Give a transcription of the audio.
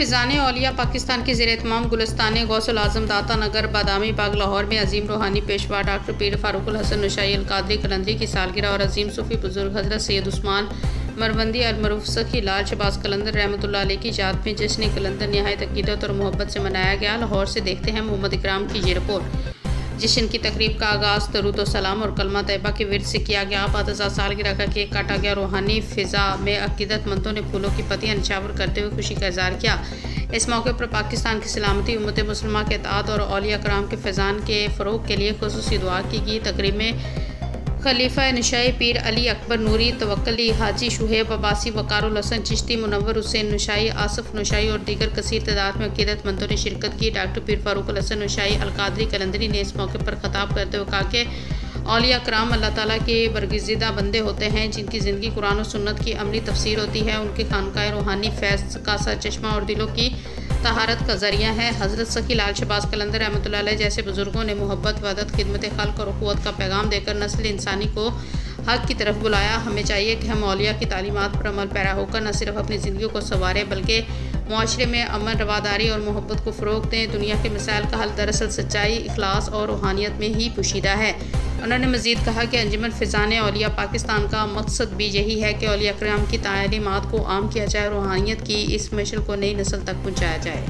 फ़िज़ान औलिया पाकिस्तान के ज़ेर-ए-एहतमाम गुलिस्तान गौसुल आज़म दाता नगर बादामी बाग लाहौर में अजीम रूहानी पेशवा डॉक्टर पीर फ़ारूकुल हसन नशाई अल कादरी कलंदरी की सालगिरह और अजीम सूफ़ी बुज़ुर्ग हज़रत सैयद उस्मान मरवंदी अल मरूफ सखी लाल शहबाज कलंदर रहमतुल्लाह अलैह की याद में जश्न कलंदर नहायत अक़ीदत और मोहब्बत से मनाया गया। लाहौर से देखते हैं मोहम्मद इकराम की ये रिपोर्ट। जश्न की तकरीब का आगाज़ दरूद व सलाम और कलमा तैयबा के विर्द से किया गया। पादज़ा सालगिरह का केक काटा गया। रूहानी फ़िज़ा में अक़ीदतमंदों ने फूलों की पत्तियां निछावर करते हुए खुशी का इज़हार किया। इस मौके पर पाकिस्तान की सलामती, उम्मत मुस्लिमा के इत्तेहाद और औलिया कराम के फ़ैज़ान के फ़रोग़ के लिए ख़ुसूसी दुआ की गई। तकरीब में खलीफा नशाई पीर अली अकबर नूरी तवक्कली हाजी शुहेब अब्बासी वक़ारुल हसन चिश्ती मुनव्वर हुसैन नशाई आसफ़ नशाई और दीगर कसीर तादाद में अक़ीदतमंदों ने शिरकत की। डॉक्टर पीर फ़ारूकुल हसन नशाई अल कादरी कलंदरी ने इस मौके पर ख़ताब करते हुए कहा कि औलिया कराम अल्लाह ताला के बरगज़िदा बंदे होते हैं जिनकी ज़िंदगी कुरान और सुन्नत की अमली तफसीर होती है। उनके खानकाए रूहानी फैज़ का सरचश्मा और दिलों की तहारत का ज़रिया है। हज़रत सखी लाल शहबाज कलंदर रहमतुल्लाह अलैह जैसे बुज़ुर्गों ने मोहब्बत, वहदत, खिदमत खल्क़ और उख़्वत का पैगाम देकर नस्ल इंसानी को हक़ की तरफ बुलाया। हमें चाहिए कि हम औलिया की तालीमात पर अमल पैरा होकर न सिर्फ अपनी ज़िंदगी को संवारें बल्कि मुआशरे में अमन, रवादारी और मोहब्बत को फ़रोग़ दें। दुनिया के मसाइल का हल दरअसल सच्चाई, इखलास और रूहानियत में ही पोशीदा है। उन्होंने मज़ीद कहा कि अंजुमन फ़िज़ान औलिया पाकिस्तान का मकसद भी यही है कि औलिया कराम की तालीमात को आम किया जाए, रूहानियत की इस मिशन को नई नस्ल तक पहुँचाया जाए।